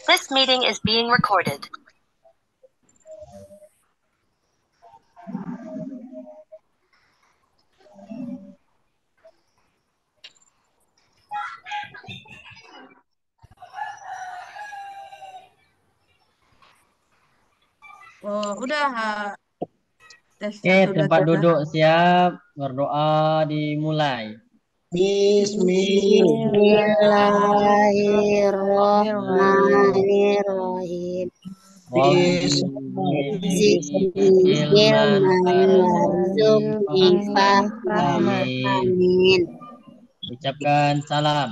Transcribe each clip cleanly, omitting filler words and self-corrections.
This meeting is being recorded. Oh, udah tes Oke, satu dua tempat tiga. duduk siap. Berdoa dimulai. Bismillahirrahmanirrahim. Rabbi Bismillahirrahmanirrahim. Warzuqni Amin. Amin. Ucapkan salam.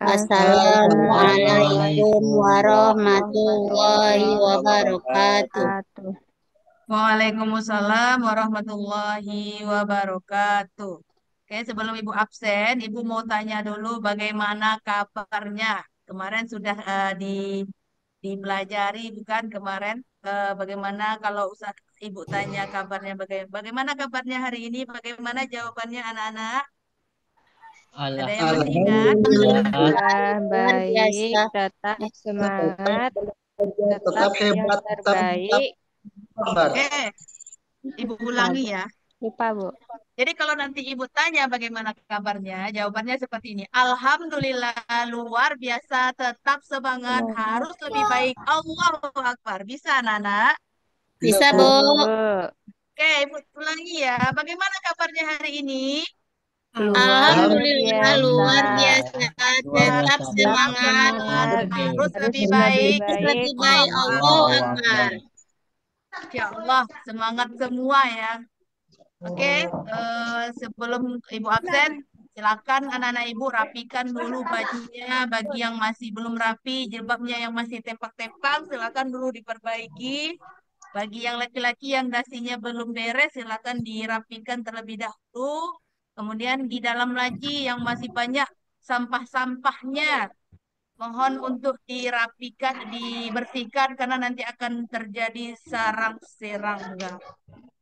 Assalamualaikum warahmatullahi wabarakatuh. Waalaikumsalam warahmatullahi wabarakatuh. Oke, sebelum Ibu absen, Ibu mau tanya dulu bagaimana kabarnya. Kemarin sudah dipelajari, bukan kemarin? Bagaimana kalau usah Ibu tanya kabarnya bagaimana kabarnya hari ini? Bagaimana jawabannya anak-anak? Ada yang masih ingat? Alhamdulillah. Luar Baik, biasa. tetap semangat, tetap Tetap yang hebat, tetap terbaik. sabar. Oke, Ibu Lupa, ulangi Bu. ya. Lupa, Bu. Jadi kalau nanti Ibu tanya bagaimana kabarnya, jawabannya seperti ini. Alhamdulillah, luar biasa, tetap semangat, Semangat. harus lebih baik. Allahu Akbar. Bisa, Nana? Bisa, Bisa, Bu. Bu. Oke, Ibu ulangi ya. Bagaimana kabarnya hari ini? Luar Alhamdulillah biasa, luar Alhamdulillah. biasa. Luar Tetap biasa. tetap semangat. Semangat, semangat, Oke. harus harus lebih lebih baik. Terus baik. lebih baik. Allahu Allahu Allahu Akbar. Akbar. Akbar. Insya Allah, semangat semua ya. Oke, sebelum Ibu absen, silakan anak-anak Ibu rapikan dulu bajunya. Bagi yang masih belum rapi, jilbabnya yang masih tempak-tempak, silakan dulu diperbaiki. Bagi yang laki-laki yang dasinya belum beres, silakan dirapikan terlebih dahulu. Kemudian di dalam laci yang masih banyak sampah-sampahnya, mohon untuk dirapikan, dibersihkan karena nanti akan terjadi sarang serangga.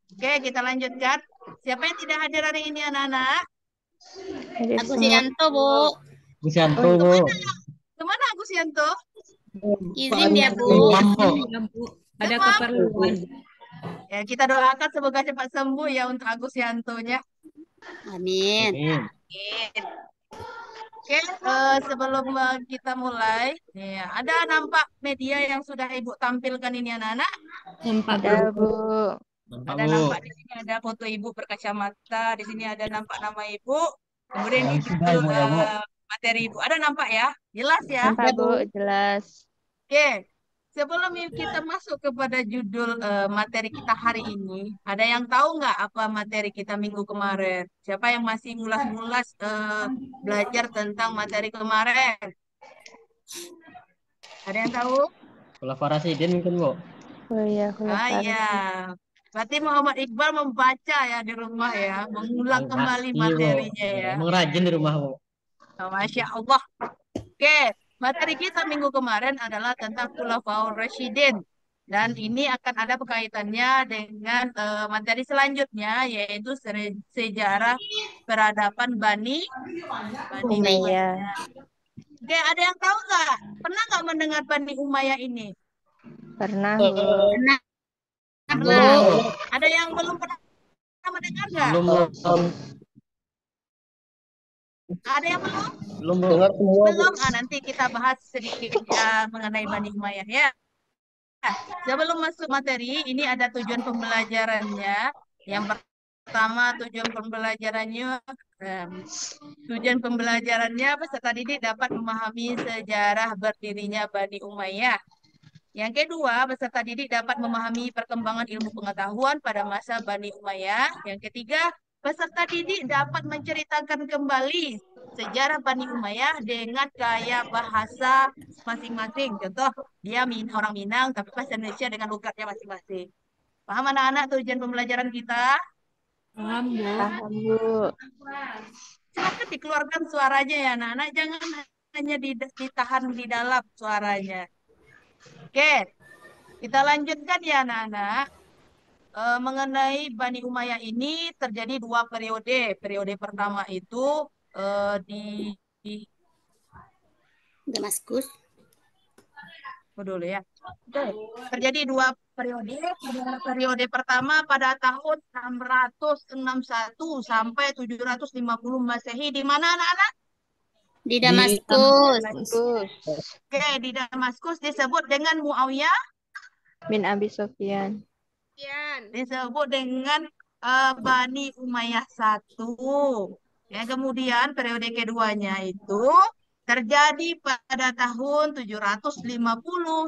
Oke, kita lanjutkan. Siapa yang tidak hadir hari ini, anak-anak? Hadir Aku semua, Sianto, Bu. Bu. Busianto, Bu. Kemana? Kemana Agus Yanto? Izin ya, Bu. Imam, Bu. Ada Demam? keperluan. Ya, kita doakan semoga cepat sembuh ya untuk Agus Yantonya. Amin. Amin. Amin. Oke, sebelum kita mulai, ya, ada nampak media yang sudah Ibu tampilkan ini anak-anak? Nampak Ada, Bu. Nampak, Ada Bu. nampak di sini ada foto Ibu berkacamata, di sini ada nampak nama Ibu. Kemudian ini Yang sudah, judul Ibu, ya, Bu. materi Ibu. Ada nampak ya? Jelas ya? Nampak, Ada, Bu. Bu. Jelas. Oke, sebelum kita masuk kepada judul materi kita hari ini, ada yang tahu nggak apa materi kita minggu kemarin? Siapa yang masih ngulas-ngulas belajar tentang materi kemarin? Ada yang tahu? Kolaborasi mungkin, Bu. Oh iya, Ah kulafarin. ya, berarti Muhammad Iqbal membaca ya di rumah ya, mengulang kembali Pasti, Bu. materinya ya. Emang rajin di rumah, Bu. Oh, Masya Allah. Oke, materi kita minggu kemarin adalah tentang Khulafaur Rasyidin. Dan ini akan ada kaitannya dengan materi selanjutnya, yaitu sejarah peradaban Bani Umayyah. Umayyah. Oke, ada yang tahu nggak? Pernah nggak mendengar Bani Umayyah ini? Pernah, Bu. Pernah, Pernah. Bu. Ada yang belum pernah mendengar nggak? Belum, Bu. Ada yang belum? Belum, Bu. Dengar semua, Bu. Belum. Ah, nanti kita bahas sedikit mengenai Bani Umayyah ya. Nah, sebelum masuk materi, ini ada tujuan pembelajarannya. Yang pertama, em, tujuan pembelajarannya peserta didik dapat memahami sejarah berdirinya Bani Umayyah. Yang kedua, peserta didik dapat memahami perkembangan ilmu pengetahuan pada masa Bani Umayyah. Yang ketiga, peserta didik dapat menceritakan kembali sejarah Bani Umayyah dengan gaya bahasa masing-masing. Contoh, dia orang Minang, tapi bahasa Indonesia dengan logatnya masing-masing. Paham anak-anak tujuan pembelajaran kita? paham, Bu. Paham, Bu. Silakan dikeluarkan suaranya ya anak-anak. Jangan hanya ditahan di dalam suaranya. Oke, kita lanjutkan ya anak-anak. Mengenai Bani Umayyah ini terjadi dua periode. Periode pertama itu di Damaskus. dulu ya. Oke. Terjadi dua periode. Periode pertama pada tahun 661 sampai 750 Masehi. Di mana anak-anak? Di Di Damaskus. Damaskus Oke, di Damaskus disebut dengan Muawiyah, bin Abi Sufyan. disebut dengan Bani Umayyah I. Ya, kemudian periode keduanya itu terjadi pada tahun 750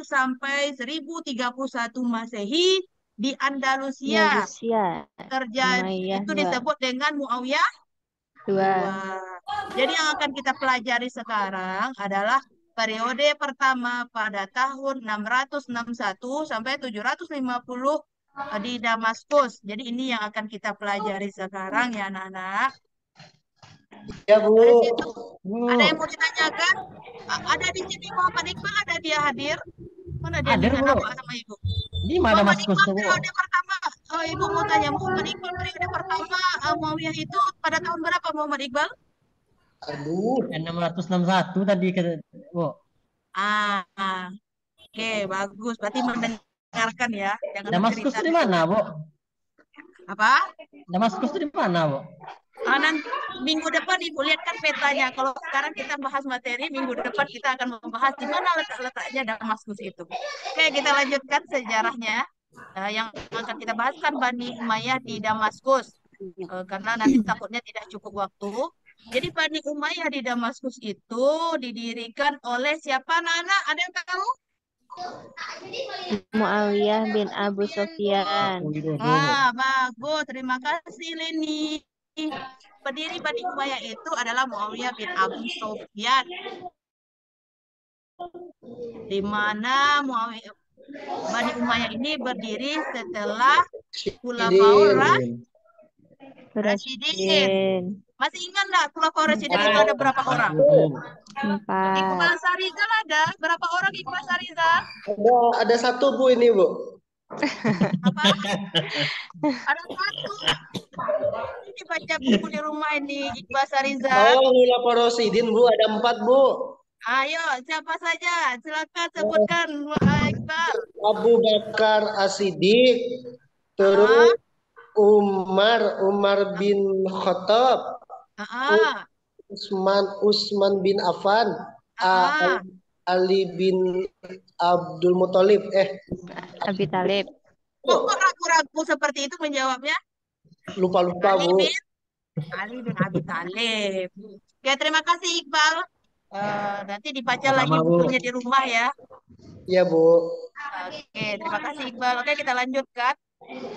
sampai 1031 Masehi di Andalusia. Andalusia. Terjadi Umayyah itu II. disebut dengan Muawiyah II. Jadi yang akan kita pelajari sekarang adalah periode pertama pada tahun 661 sampai 750 di Damaskus. Jadi ini yang akan kita pelajari sekarang ya anak-anak. Ya Bu. Dari situ Bu, ada yang mau ditanyakan? Ada di sini Muhammad Iqbal, ada dia hadir? Mana dia hadir dengan Bu. apa sama Ibu? Di mana Muhammad Damaskus Iqbal tuh Bu? periode pertama, Ibu mau tanya, Muhammad Iqbal periode pertama Muawiyah itu pada tahun berapa Muhammad Iqbal? Aduh. 661 tadi Bu. Ah, oke, bagus. Berarti mendengarkan ya, jangan Damaskus cerita itu di di sini. mana Bu? Apa? Damaskus itu di mana Bu? Nanti minggu depan Ibu lihat kan petanya. Kalau sekarang kita bahas materi, minggu depan kita akan membahas di mana letak-letaknya Damaskus itu. Oke, kita lanjutkan sejarahnya. Yang akan kita bahas kan Bani Umayyah di Damaskus. Karena nanti takutnya tidak cukup waktu. Jadi Bani Umayyah di Damaskus itu didirikan oleh siapa, Nana? Ada yang tahu? Muawiyah bin Abu Sufyan. Widodo. Bagus. Terima kasih, Leni. Pendiri Bani Umayyah itu adalah Muawiyah bin Abu Sufyan. Di mana Bani Umayyah ini berdiri setelah Khulafaur Rasyidin. Rasyidin. Masih ingat nggak Khulafaur Rasyidin itu ada berapa orang? 4. Iqbal Sarizal ada berapa orang Iqbal Sarizal? Ada satu Bu ini Bu. Apa? Ada satu. Ini baca buku di rumah ini Iqbal Sarizal. Oh, Khulafaur Rasyidin Bu, ada 4 Bu. Ayo, siapa saja? Silakan sebutkan Iqbal. Abu Bakar As-Siddiq, terus Umar bin Khattab, Utsman bin Affan, Ali bin Abdul Muthalib. Abi Talib. Kok ragu-ragu seperti itu menjawabnya? Lupa-lupa Bu. Ali bin Abi Thalib. Oke, terima kasih Iqbal. Nanti dibaca lagi Sama, Bu. bukunya di rumah ya. Ya Bu. Oke, terima kasih Iqbal. Oke, kita lanjutkan.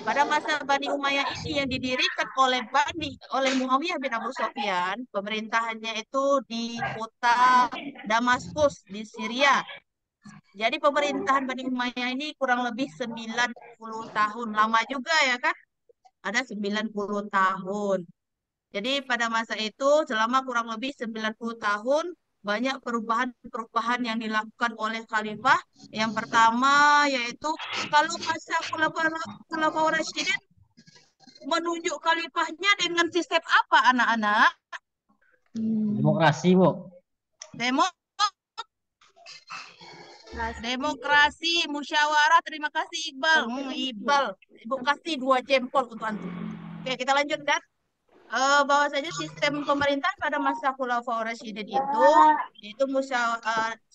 Pada masa Bani Umayyah ini yang didirikan oleh Muawiyah bin Abu Sufyan, pemerintahannya itu di kota Damaskus di Syria. Jadi pemerintahan Bani Umayyah ini kurang lebih 90 tahun. Lama juga ya kan? Ada 90 tahun. Jadi pada masa itu selama kurang lebih 90 tahun banyak perubahan-perubahan yang dilakukan oleh khalifah. Yang pertama yaitu kalau masa Khulafaur Rasyidin menunjuk khalifahnya dengan sistem apa anak-anak? Demokrasi Bu. Demokrasi, musyawarah. Terima kasih Iqbal. Iqbal, Ibu kasih 2 jempol untuk antum. Oke, kita lanjutkan. Bahwasanya sistem pemerintahan pada masa Khulafaur Rasyidin itu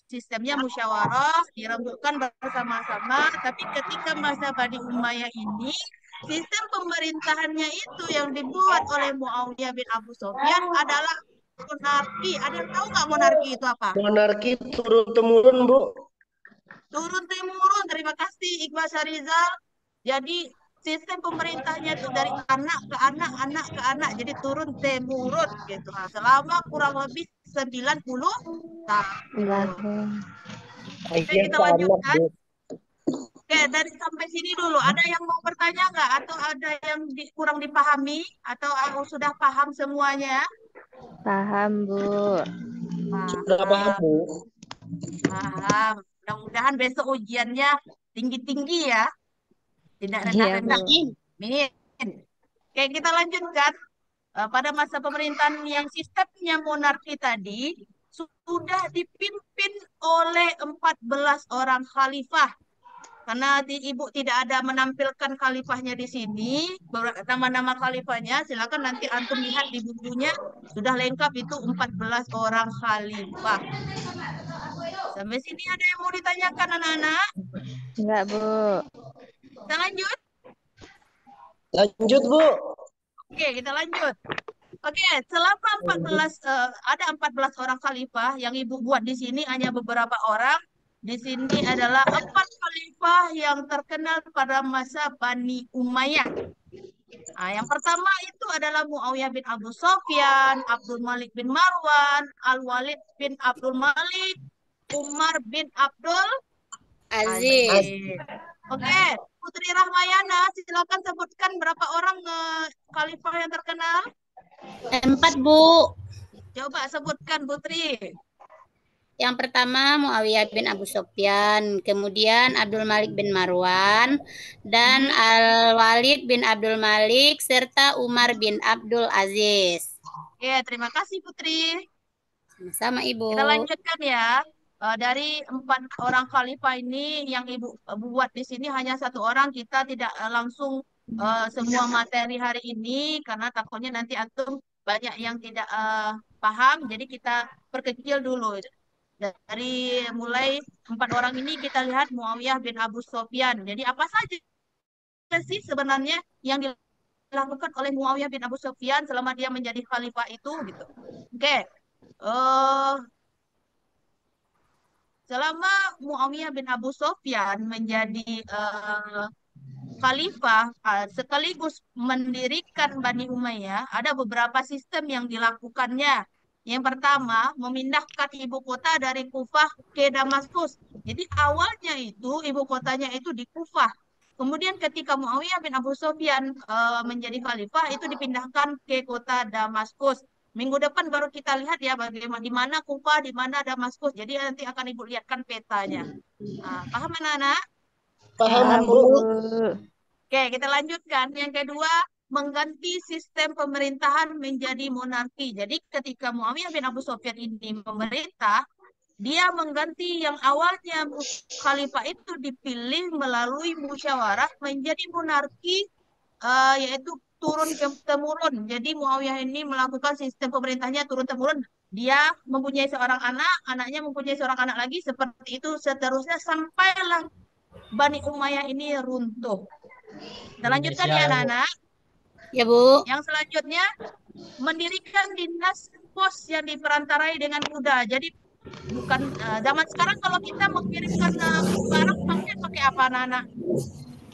sistemnya musyawarah dirembukkan bersama-sama, tapi ketika masa Bani Umayyah ini sistem pemerintahannya itu yang dibuat oleh Muawiyah bin Abu Sufyan adalah monarki. Ada yang tahu nggak monarki itu apa? Monarki turun-temurun Bu. Turun-temurun. Terima kasih Iqbal Sarizal. Jadi sistem pemerintahnya itu dari anak ke anak, anak ke anak. Jadi turun-temurun gitu. Nah, selama kurang lebih 90 tahun. Oke, kita lanjutkan. Oke, dari sampai sini dulu. Ada yang mau bertanya nggak? Atau ada yang kurang dipahami? Atau sudah paham semuanya? Paham Bu. Sudah paham Bu. Paham. Mudah-mudahan besok ujiannya tinggi-tinggi ya. Tidak Iya, rendah-rendah. Bu. Amin. Oke, kita lanjutkan. Pada masa pemerintahan yang sistemnya monarki tadi, sudah dipimpin oleh 14 orang khalifah. Karena Ibu tidak ada menampilkan khalifahnya di sini, nama-nama khalifahnya, silakan nanti antum lihat di bukunya, sudah lengkap itu 14 orang khalifah. Sampai sini ada yang mau ditanyakan anak-anak? Enggak, Bu. Kita lanjut? Lanjut, Bu. Oke, kita lanjut. Oke, selama 14 ada 14 orang khalifah yang Ibu buat di sini hanya beberapa orang. Di sini adalah 4 khalifah yang terkenal pada masa Bani Umayyah. Nah, yang pertama itu adalah Muawiyah bin Abu Sofyan, Abdul Malik bin Marwan, Al-Walid bin Abdul Malik, Umar bin Abdul Aziz. Aziz. Oke, Putri Rahmayana, silakan sebutkan berapa orang khalifah yang terkenal. 4, Bu. Coba sebutkan, Putri. Yang pertama Muawiyah bin Abu Sofyan, kemudian Abdul Malik bin Marwan, dan Al-Walid bin Abdul Malik, serta Umar bin Abdul Aziz. Ya, terima kasih, Putri. Sama Ibu. Kita lanjutkan ya. Dari 4 orang khalifah ini yang Ibu buat di sini hanya 1 orang, kita tidak langsung semua materi hari ini karena takutnya nanti antum banyak yang tidak paham, jadi kita perkecil dulu. Dari mulai 4 orang ini kita lihat Muawiyah bin Abu Sofyan. Jadi apa saja sih sebenarnya yang dilakukan oleh Muawiyah bin Abu Sofyan selama dia menjadi khalifah itu gitu. Oke. Selama Muawiyah bin Abu Sofyan menjadi khalifah sekaligus mendirikan Bani Umayyah, ada beberapa sistem yang dilakukannya. Yang pertama, memindahkan ibu kota dari Kufah ke Damaskus. Jadi awalnya itu ibu kotanya itu di Kufah. Kemudian ketika Muawiyah bin Abu Sofyan menjadi khalifah, itu dipindahkan ke kota Damaskus. Minggu depan baru kita lihat ya bagaimana di mana Kufah, di mana Damaskus. Jadi nanti akan Ibu lihatkan petanya. Paham anak-anak? Paham, Bu. Oke, kita lanjutkan. Yang kedua, mengganti sistem pemerintahan menjadi monarki. Jadi ketika Muawiyah bin Abu Sofyan ini memerintah, dia mengganti yang awalnya khalifah itu dipilih melalui musyawarah menjadi monarki, yaitu turun ke temurun. Jadi Muawiyah ini melakukan sistem pemerintahnya turun temurun. Dia mempunyai seorang anak, anaknya mempunyai seorang anak lagi, seperti itu seterusnya sampailah Bani Umayyah ini runtuh. Kita lanjutkan ya anak-anak. Ya, Bu. Yang selanjutnya, mendirikan dinas pos yang diperantarai dengan kuda. Jadi bukan zaman sekarang kalau kita mengirimkan barang pakai apa anak-anak?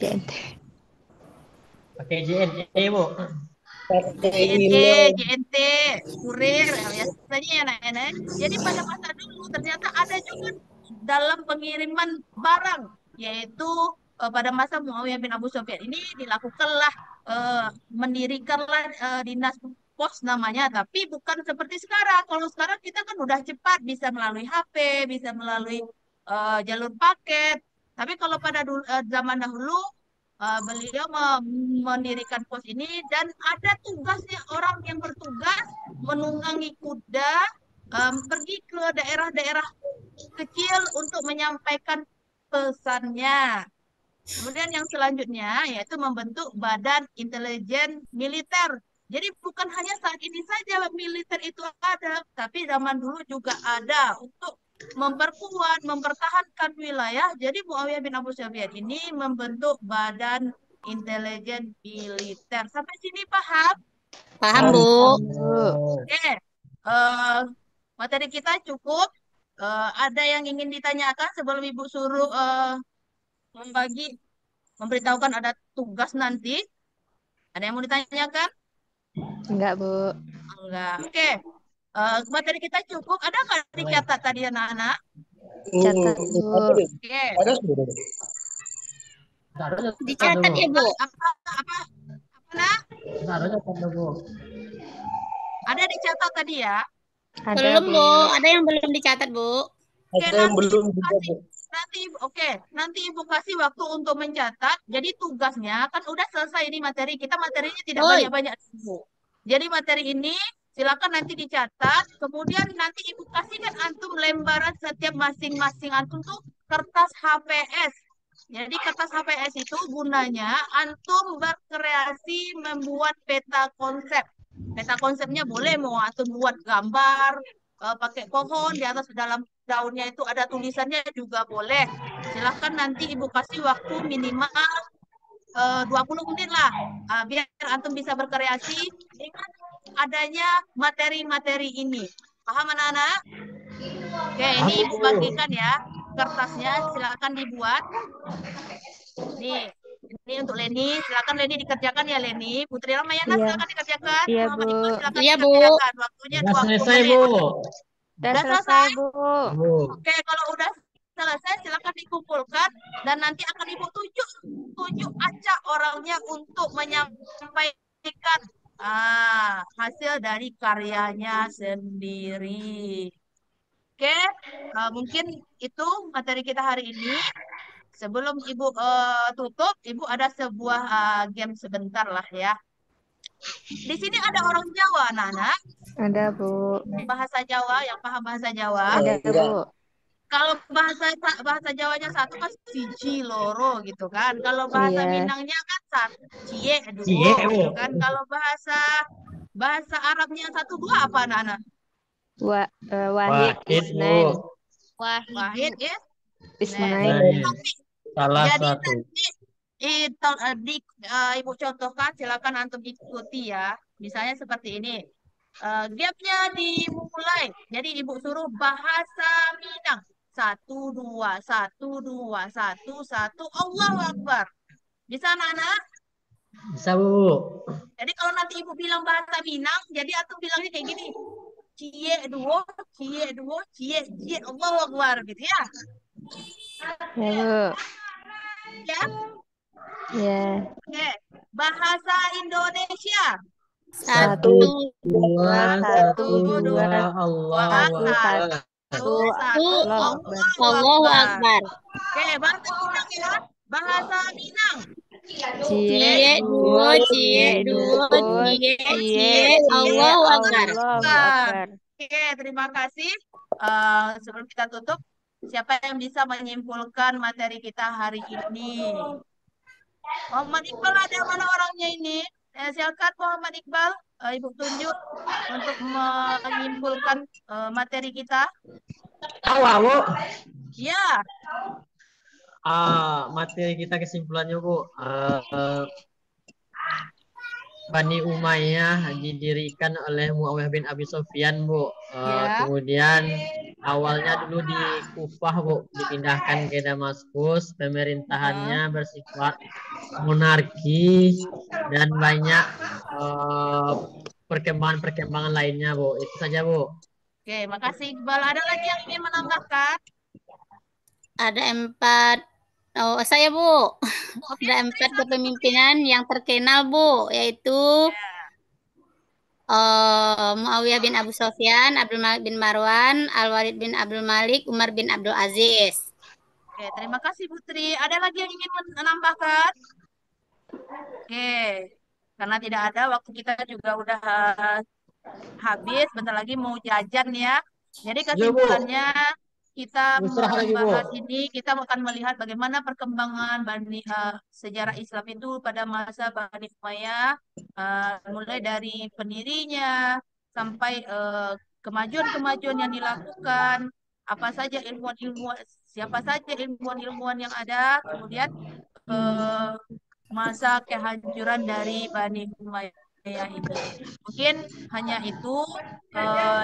JNT. Pakai JNT, Bu. JNT, kurir, biasanya ya anak-anak. Jadi pada masa dulu ternyata ada juga dalam pengiriman barang, yaitu pada masa Muawiyah bin Abu Sofyan ini dilakukanlah mendirikanlah dinas pos namanya, tapi bukan seperti sekarang. Kalau sekarang kita kan udah cepat, bisa melalui HP, bisa melalui jalur paket. Tapi kalau pada zaman dahulu beliau mendirikan pos ini dan ada tugasnya orang yang bertugas menunggangi kuda pergi ke daerah-daerah kecil untuk menyampaikan pesannya. Kemudian yang selanjutnya yaitu membentuk Badan Intelijen Militer. Jadi bukan hanya saat ini saja militer itu ada, tapi zaman dulu juga ada untuk memperkuat, mempertahankan wilayah. Jadi Muawiyah bin Abu Sufyan ini membentuk Badan Intelijen Militer. Sampai sini paham? Paham, Bu. Oke. Materi kita cukup. Ada yang ingin ditanyakan sebelum Ibu suruh memberitahukan ada tugas nanti? Ada yang mau ditanyakan? Enggak, Bu. Enggak. Oke. Materi kita cukup. Ada nggak dicatat tadi anak-anak? Catat, Bu. Oke. Ada sudah. Dicatat ya, Bu. Apa, nak? Harusnya Bu. Ada dicatat tadi ya? Ada, Belum, Bu. Ada yang belum dicatat, Bu. Oke, Ada yang nanti belum Ibu juga, kasih, Bu. nanti Ibu kasih waktu untuk mencatat. Jadi tugasnya kan udah selesai ini materi. Kita materinya tidak Oi. banyak-banyak dulu. Jadi materi ini Silakan nanti dicatat. Kemudian nanti Ibu kasihkan antum lembaran setiap masing-masing antum tuh kertas HPS. Jadi kertas HPS itu gunanya antum berkreasi membuat peta konsep. Peta konsepnya boleh mau antum buat gambar, pakai pohon di atas dalam daunnya itu ada tulisannya juga boleh. Silahkan nanti Ibu kasih waktu minimal 20 menit lah, biar antum bisa berkreasi dengan adanya materi-materi ini. Paham anak-anak? Oke, ini Ibu bagikan ya kertasnya, silakan dibuat. Nih, ini untuk Leni, silakan Leni dikerjakan ya Leni. Putri Ramayana Iya. silakan dikerjakan. Iya, Muhammad Bu. Iqbal silakan Iya, Bu. dikerjakan. Waktunya Udah 20 selesai, menit. Bu. Udah Udah selesai, selesai? Bu. Bu. Oke, kalau udah selesai silakan dikumpulkan dan nanti akan Ibu tunjuk acak orangnya untuk menyampaikan hasil dari karyanya sendiri. Oke, mungkin itu materi kita hari ini. Sebelum Ibu tutup, Ibu ada sebuah game sebentar lah ya. Di sini ada orang Jawa, anak-anak. Ada, Bu. Bahasa Jawa, yang paham bahasa Jawa. Ada, Enggak. Bu. Kalau bahasa Jawanya satu kan siji loro gitu kan. Kalau bahasa Iya. Minangnya kan satu cie Cie, duo gitu Bu. kan. Kalau bahasa Arabnya satu dua apa anak-anak? Wahid Wahid, Isnain. Bu. Wahid ya. Ismail. Salah Jadi satu. nanti Ibu contohkan, silakan antum ikuti ya. Misalnya seperti ini. Gamenya dimulai. Jadi Ibu suruh bahasa Minang. 1, 2, 1, 2, 1, 1. Allahu Akbar. Bisa anak-anak? Bisa, Bu. Jadi kalau nanti Ibu bilang bahasa Minang, jadi antum bilangnya kayak gini. Cie duo, cie duo, cie, cie. Allahu Akbar gitu ya. Ya, Bu. Ya. Ya. Oke. Bahasa Indonesia. 1, 2, Satu, 1, 2, dua, Allahu Akbar. Satu, Allahu Akbar. Allahu Akbar. Oke, bahasa Minang ya. Bahasa Minang. Cie, duo, cie, duo, cie, cie. Allahu Akbar. Allahu Akbar. Oke, terima kasih. Sebelum kita tutup, siapa yang bisa menyimpulkan materi kita hari ini? Muhammad Iqbal, ada mana orangnya ini? Silakan Muhammad Iqbal, Ibu tunjuk untuk menyimpulkan materi kita. Bu. Ya, Materi kita kesimpulannya, Bu. Bani Umayyah didirikan oleh Muawiyah bin Abi Sufyan, Bu. Ya. Kemudian awalnya dulu di Kufah, Bu, dipindahkan ke Damaskus. Pemerintahannya bersifat monarki dan banyak perkembangan-perkembangan lainnya, Bu. Itu saja, Bu. oke, makasih Iqbal. Ada lagi yang ingin menambahkan? Ada 4. Oh, saya, Bu. Ada 4 kepemimpinan yang terkenal, Bu, yaitu Muawiyah bin Abu Sufyan, Abdul Malik bin Marwan, Al-Walid bin Abdul Malik, Umar bin Abdul Aziz. Oke, terima kasih Putri. Ada lagi yang ingin menambahkan? Oke, karena tidak ada, waktu kita juga udah habis. Bentar lagi mau jajan ya. Jadi kesimpulannya kita membahas ini, kita akan melihat bagaimana perkembangan sejarah Islam itu pada masa Bani Umayyah, mulai dari pendirinya sampai kemajuan-kemajuan yang dilakukan, apa saja ilmuwan-ilmuwan, siapa saja ilmuwan-ilmuwan yang ada, kemudian masa kehancuran dari Bani Umayyah ini. Mungkin hanya itu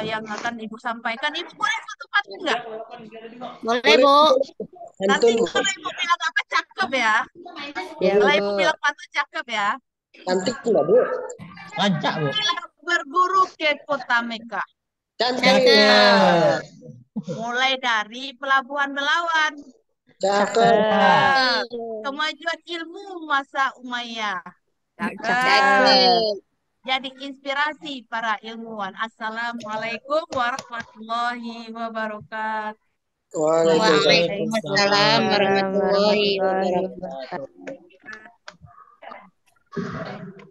yang akan Ibu sampaikan. Ibu boleh foto pantun nggak? Boleh, Bu. Nanti kalau Ibu bilang apa cakep ya. Ya, Kalau Bu. Ibu bilang pantun cakep ya. Cantik nggak, Bu? Lancar, Bu. Bila berguru ke kota Mekah. Cantik. Mulai dari Pelabuhan Belawan. Cakep. Kemajuan ilmu masa Umayyah. Cakep. Jadi inspirasi para ilmuwan. Assalamualaikum warahmatullahi wabarakatuh. Waalaikumsalam warahmatullahi wabarakatuh. wabarakatuh.